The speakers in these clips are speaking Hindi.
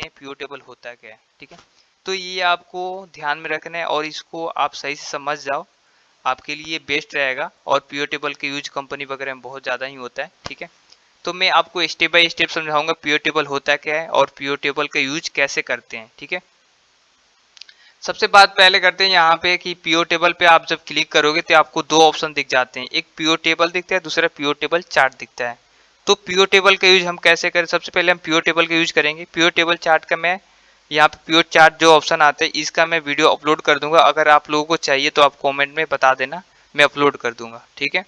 करते हैं, पीओ टेबल होता क्या है, ठीक है। तो ये आपको ध्यान में रखना है और इसको आप सही से समझ जाओ, आपके लिए बेस्ट रहेगा। और पीओ टेबल के यूज कंपनी वगैरह में बहुत ज़्यादा ही होता है, ठीक है। तो मैं आपको स्टेप बाय स्टेप समझाऊंगा पीओ टेबल होता क्या है और पीओ टेबल का यूज कैसे करते हैं, ठीक है। सबसे बात पहले करते हैं यहाँ पे कि पीओ टेबल पे आप जब क्लिक करोगे तो आपको दो ऑप्शन दिख जाते हैं, एक पीओ टेबल दिखता है, दूसरा पीओ टेबल चार्ट दिखता है। तो पीओ टेबल का यूज हम कैसे करें, सबसे पहले हम पीओ टेबल का यूज करेंगे। पीओ टेबल चार्ट का मैं यहाँ पे पीओ चार्ट जो ऑप्शन आता है इसका मैं वीडियो अपलोड कर दूंगा, अगर आप लोगों को चाहिए तो आप कॉमेंट में बता देना, मैं अपलोड कर दूंगा, ठीक है।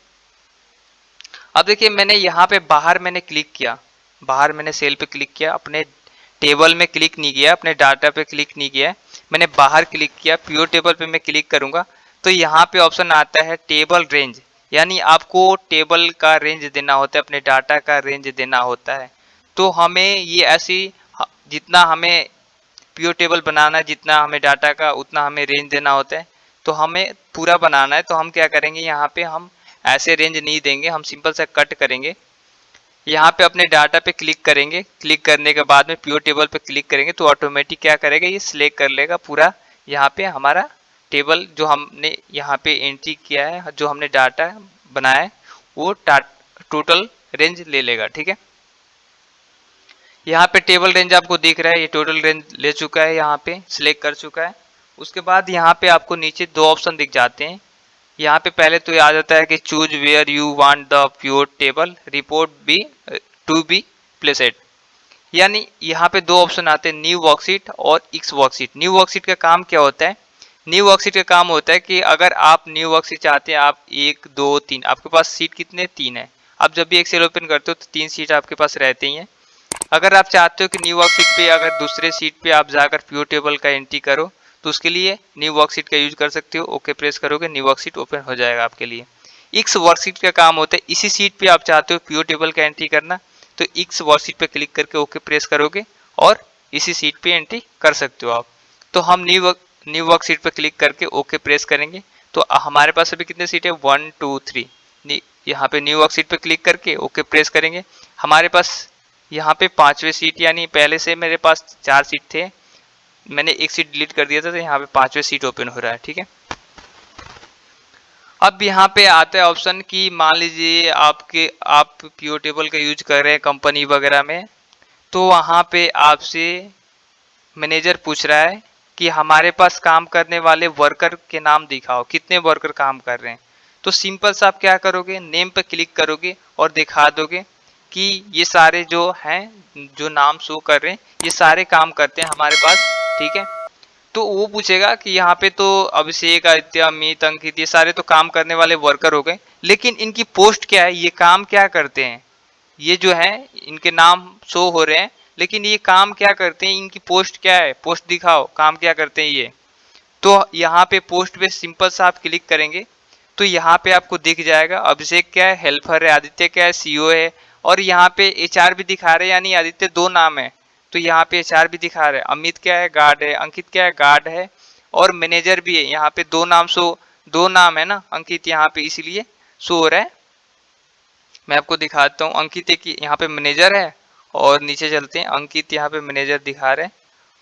अब देखिए मैंने यहाँ पे बाहर मैंने क्लिक किया, बाहर मैंने सेल पे क्लिक किया, अपने टेबल में क्लिक नहीं किया, अपने डाटा पे क्लिक नहीं किया, मैंने बाहर क्लिक किया। पीओ टेबल पे मैं क्लिक करूंगा तो यहाँ पे ऑप्शन आता है टेबल रेंज, यानी आपको टेबल का रेंज देना होता है, अपने डाटा का रेंज देना होता है। तो हमें ये ऐसी जितना हमें पीओ टेबल बनाना है, जितना हमें डाटा का उतना हमें रेंज देना होता है, तो हमें पूरा बनाना है। तो हम क्या करेंगे, यहाँ पे हम ऐसे रेंज नहीं देंगे, हम सिंपल सा कट करेंगे, यहाँ पे अपने डाटा पे क्लिक करेंगे, क्लिक करने के बाद में पीओ टेबल पे क्लिक करेंगे तो ऑटोमेटिक क्या करेगा, ये सिलेक्ट कर लेगा पूरा यहाँ पे हमारा टेबल जो हमने यहाँ पे एंट्री किया है, जो हमने डाटा बनाया है वो टोटल रेंज ले लेगा, ठीक है। यहाँ पे टेबल रेंज आपको दिख रहा है, ये टोटल रेंज ले चुका है, यहाँ पे सिलेक्ट कर चुका है। उसके बाद यहाँ पे आपको नीचे दो ऑप्शन दिख जाते हैं। यहाँ पे पहले तो ये आ जाता है कि choose where you want the pure table report be to be placed, यानी यहाँ पे दो ऑप्शन आते हैं, न्यू वर्कशीट और एक्स वर्कशीट। न्यू वर्कशीट का काम क्या होता है, न्यू वर्कशीट का काम होता है कि अगर आप न्यू वर्कशीट चाहते हैं, आप 1 2 3 आपके पास सीट कितने, 3 है। आप जब भी एक्सेल ओपन करते हो तो 3 सीट आपके पास रहते ही हैं। अगर आप चाहते हो कि न्यू वर्कशीट पे अगर दूसरे सीट पे आप जाकर पीओ टेबल का एंट्री करो तो उसके लिए न्यू वर्कशीट का यूज कर सकते हो। ओके प्रेस करोगे, न्यू वर्कशीट ओपन हो जाएगा आपके लिए। एक्स वर्कशीट का काम होता है, इसी सीट पे आप चाहते हो पीओ टेबल का एंट्री करना तो एक्स वर्कशीट पे क्लिक करके ओके प्रेस करोगे और इसी सीट पे एंट्री कर सकते हो आप। तो हम न्यू वर्कशीट पे क्लिक करके ओके प्रेस करेंगे तो हमारे पास अभी कितने सीट है, 1 2 3। यहाँ पे न्यू वर्कशीट पे क्लिक करके ओके प्रेस करेंगे, हमारे पास यहाँ पे 5वें सीट, यानी पहले से मेरे पास 4 सीट थे, मैंने एक सीट डिलीट कर दिया था तो यहाँ पे 5वें सीट ओपन हो रहा है, ठीक है। अब यहाँ पे आता है ऑप्शन कि मान लीजिए आप पीओ टेबल का यूज कर रहे हैं कंपनी वगैरह में, तो वहाँ पे आपसे मैनेजर पूछ रहा है कि हमारे पास काम करने वाले वर्कर के नाम दिखाओ, कितने वर्कर काम कर रहे हैं। तो सिंपल सा आप क्या करोगे, नेम पे क्लिक करोगे और दिखा दोगे कि ये सारे जो हैं, जो नाम शो कर रहे हैं, ये सारे काम करते हैं हमारे पास, ठीक है। तो वो पूछेगा कि यहाँ पे तो अभिषेक, आदित्य, अमित, अंकित, ये सारे तो काम करने वाले वर्कर हो गए, लेकिन इनकी पोस्ट क्या है, ये काम क्या करते हैं। ये जो है इनके नाम शो हो रहे हैं, लेकिन ये काम क्या करते हैं, इनकी पोस्ट क्या है, पोस्ट दिखाओ, काम क्या करते हैं ये। तो यहाँ पे पोस्ट पे सिंपल सा आप क्लिक करेंगे तो यहाँ पे आपको दिख जाएगा अभिषेक क्या है, हेल्पर है, आदित्य क्या है, सीईओ है, और यहाँ पे एचआर भी दिखा रहे हैं, यानी आदित्य 2 नाम है तो यहाँ पे एचआर भी दिखा रहे हैं। अमित क्या है, गार्ड है, अंकित क्या है, गार्ड है, और मैनेजर भी है, यहाँ पे 2 नाम है ना अंकित, यहाँ पे इसीलिए शो हो रहा है। मैं आपको दिखाता हूँ, अंकित एक यहाँ पे मैनेजर है, और नीचे चलते हैं, अंकित यहाँ पे मैनेजर दिखा रहे हैं,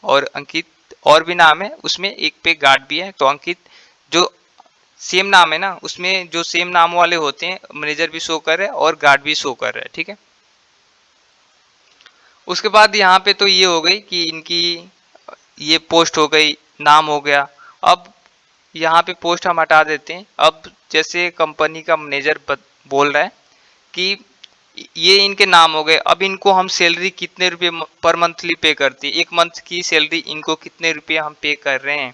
और अंकित और भी नाम है, उसमें एक पे गार्ड भी है। तो अंकित जो सेम नाम है ना, उसमें जो सेम नाम वाले होते हैं, मैनेजर भी शो कर रहे हैं और गार्ड भी शो कर रहे हैं, ठीक है। उसके बाद यहाँ पे तो ये हो गई कि इनकी ये पोस्ट हो गई, नाम हो गया। अब यहाँ पे पोस्ट हम हटा देते हैं। अब जैसे कंपनी का मैनेजर बोल रहा है कि ये इनके नाम हो गए, अब इनको हम सैलरी कितने रुपए पर मंथली पे करती है, 1 मंथ की सैलरी इनको कितने रुपए हम पे कर रहे हैं,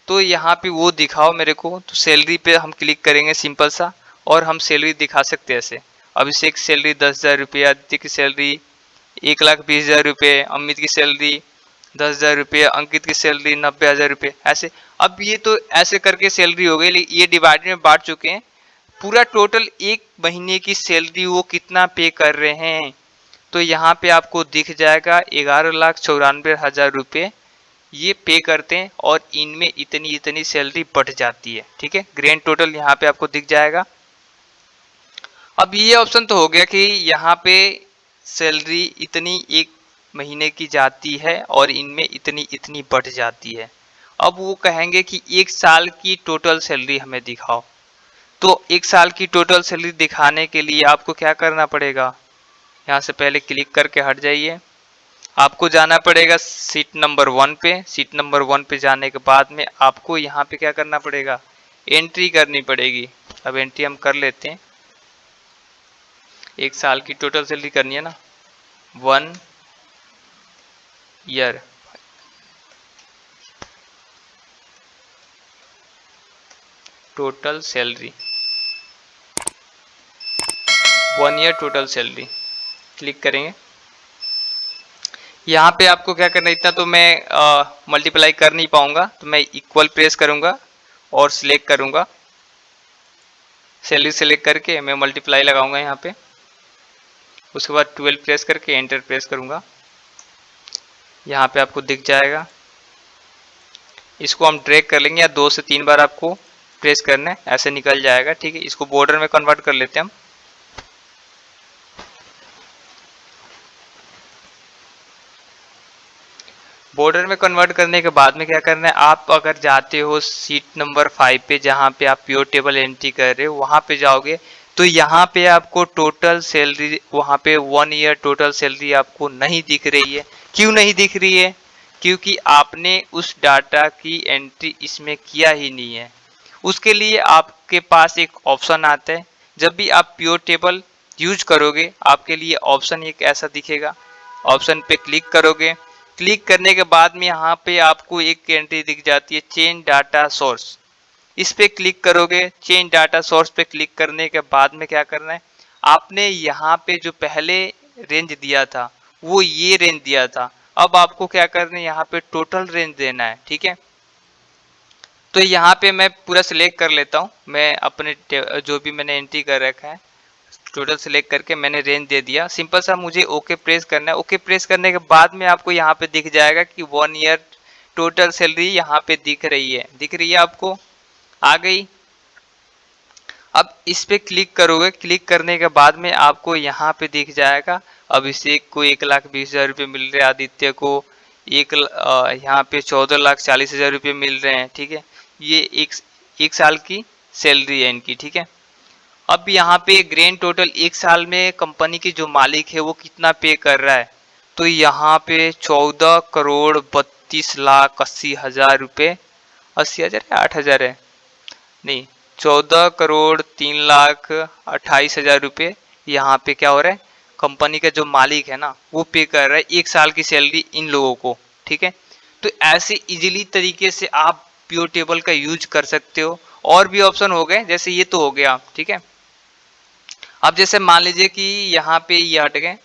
तो यहाँ पे वो दिखाओ मेरे को। तो सैलरी पे हम क्लिक करेंगे सिंपल सा, और हम सैलरी दिखा सकते हैं ऐसे, अभिषेक की सैलरी 10,000 रुपये, आदित्य की सैलरी 1,20,000 रुपये, अमित की सैलरी 10,000 रुपये, अंकित की सैलरी 90,000 रुपये, ऐसे। अब ये तो ऐसे करके सैलरी हो गई, ये डिवाइड में बांट चुके हैं, पूरा टोटल 1 महीने की सैलरी वो कितना पे कर रहे हैं। तो यहाँ पे आपको दिख जाएगा 11,94,000 रुपये ये पे करते हैं, और इनमें इतनी इतनी सैलरी बढ़ जाती है, ठीक है। ग्रैंड टोटल यहाँ पे आपको दिख जाएगा। अब ये ऑप्शन तो हो गया कि यहाँ पे सैलरी इतनी 1 महीने की जाती है और इनमें इतनी इतनी बढ़ जाती है। अब वो कहेंगे कि 1 साल की टोटल सैलरी हमें दिखाओ। तो 1 साल की टोटल सैलरी दिखाने के लिए आपको क्या करना पड़ेगा, यहाँ से पहले क्लिक करके हट जाइए। आपको जाना पड़ेगा सीट नंबर 1 पे। सीट नंबर 1 पे जाने के बाद में आपको यहाँ पे क्या करना पड़ेगा, एंट्री करनी पड़ेगी। अब एंट्री हम कर लेते हैं। 1 साल की टोटल सैलरी करनी है ना, 1 year, total salary, 1 year total salary click करेंगे। यहाँ पे आपको क्या करना है, इतना तो मैं मल्टीप्लाई कर नहीं पाऊंगा, तो मैं इक्वल प्रेस करूंगा और सिलेक्ट करूंगा। सैलरी सिलेक्ट करके मैं मल्टीप्लाई लगाऊंगा यहाँ पे, उसके बाद 12 प्रेस करके एंटर प्रेस करूंगा। यहाँ पे आपको दिख जाएगा। इसको हम ड्रैग कर लेंगे या 2 से 3 बार आपको प्रेस करना है, ऐसे निकल जाएगा। ठीक है, इसको बॉर्डर में कन्वर्ट कर लेते हैं हम। बॉर्डर में कन्वर्ट करने के बाद में क्या करना है, आप अगर जाते हो सीट नंबर 5 पे, जहाँ पे आप प्योर टेबल एंट्री कर रहे हो, वहाँ पे जाओगे तो यहाँ पे आपको टोटल सैलरी, वहाँ पे 1 ईयर टोटल सैलरी आपको नहीं दिख रही है। क्यों नहीं दिख रही है, क्योंकि आपने उस डाटा की एंट्री इसमें किया ही नहीं है। उसके लिए आपके पास एक ऑप्शन आता है। जब भी आप प्योर टेबल यूज करोगे, आपके लिए ऑप्शन एक ऐसा दिखेगा। ऑप्शन पे क्लिक करोगे, क्लिक करने के बाद में यहाँ पे आपको एक एंट्री दिख जाती है, चेंज डाटा सोर्स। इस पे क्लिक करोगे। चेंज डाटा सोर्स पे क्लिक करने के बाद में क्या करना है, आपने यहाँ पे जो पहले रेंज दिया था वो ये रेंज दिया था। अब आपको क्या करना है, यहाँ पे टोटल रेंज देना है। ठीक है, तो यहाँ पे मैं पूरा सिलेक्ट कर लेता हूँ। मैं अपने जो भी मैंने एंट्री कर रखा है, टोटल सिलेक्ट करके मैंने रेंज दे दिया। सिंपल सा मुझे ओके प्रेस करना है। ओके प्रेस करने के बाद में आपको यहाँ पे दिख जाएगा कि 1 ईयर टोटल सैलरी यहाँ पे दिख रही है। दिख रही है आपको, आ गई। अब इस पे क्लिक करोगे, क्लिक करने के बाद में आपको यहाँ पे दिख जाएगा अभिषेक को 1,20,000 रुपये मिल रहे हैं, आदित्य को यहाँ पे 14,40,000 रुपये मिल रहे हैं। ठीक है, ये एक साल की सैलरी है इनकी। ठीक है, अब यहाँ पे ग्रैंड टोटल 1 साल में कंपनी की जो मालिक है वो कितना पे कर रहा है, तो यहाँ पे 14,32,80,000 रुपये, 80,000 है 8,000 है, नहीं 14,03,28,000 रुपये यहाँ पे क्या हो रहा है, कंपनी का जो मालिक है ना वो पे कर रहा है 1 साल की सैलरी इन लोगों को। ठीक है, तो ऐसे इजीली तरीके से आप प्योर टेबल का यूज कर सकते हो। और भी ऑप्शन हो गए, जैसे ये तो हो गया। ठीक है, अब जैसे मान लीजिए कि यहाँ पे ये हट गए।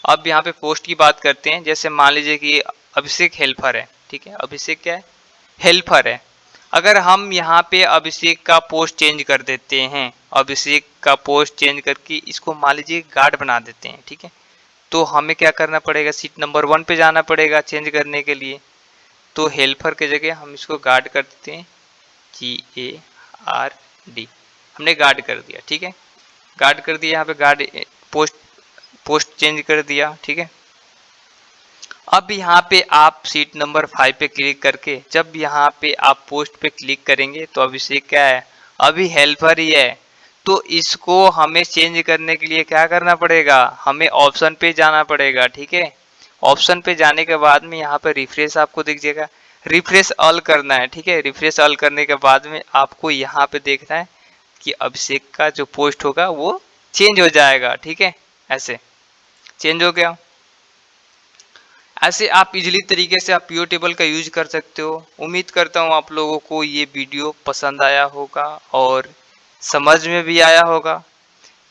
अब यहाँ पे पोस्ट की बात करते हैं। जैसे मान लीजिए कि अभिषेक हेल्पर है। ठीक है, अभिषेक क्या है, हेल्पर है। अगर हम यहाँ पे अभिषेक का पोस्ट चेंज कर देते हैं, अभिषेक का पोस्ट चेंज करके इसको मान लीजिए गार्ड बना देते हैं। ठीक है, तो हमें क्या करना पड़ेगा, सीट नंबर 1 पे जाना पड़ेगा चेंज करने के लिए। तो हेल्पर के जगह हम इसको गार्ड कर देते हैं, GARD, हमने गार्ड कर दिया। ठीक है, गार्ड कर दिया, यहाँ पे गार्ड पोस्ट चेंज कर दिया। ठीक है, अब यहाँ पे आप सीट नंबर 5 पे क्लिक करके जब यहाँ पे आप पोस्ट पे क्लिक करेंगे तो अभिषेक क्या है, अभी हेल्पर ही है। तो इसको हमें चेंज करने के लिए क्या करना पड़ेगा, हमें ऑप्शन पे जाना पड़ेगा। ठीक है, ऑप्शन पे जाने के बाद में यहाँ पे रिफ्रेश आपको दिख जाएगा, रिफ्रेश ऑल करना है। ठीक है, रिफ्रेश ऑल करने के बाद में आपको यहाँ पे देखना है कि अभिषेक का जो पोस्ट होगा वो चेंज हो जाएगा। ठीक है, ऐसे चेंज हो गया। ऐसे आप इजीली तरीके से आप प्योर टेबल का यूज कर सकते हो। उम्मीद करता हूँ आप लोगों को ये वीडियो पसंद आया होगा और समझ में भी आया होगा।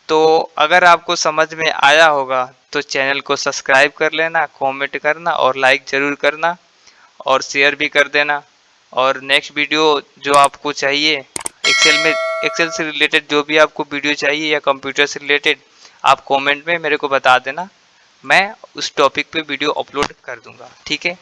तो अगर आपको समझ में आया होगा तो चैनल को सब्सक्राइब कर लेना, कमेंट करना और लाइक ज़रूर करना और शेयर भी कर देना। और नेक्स्ट वीडियो जो आपको चाहिए, एक्सेल से रिलेटेड जो भी आपको वीडियो चाहिए या कंप्यूटर से रिलेटेड, आप कमेंट में मेरे को बता देना, मैं उस टॉपिक पे वीडियो अपलोड कर दूंगा। ठीक है।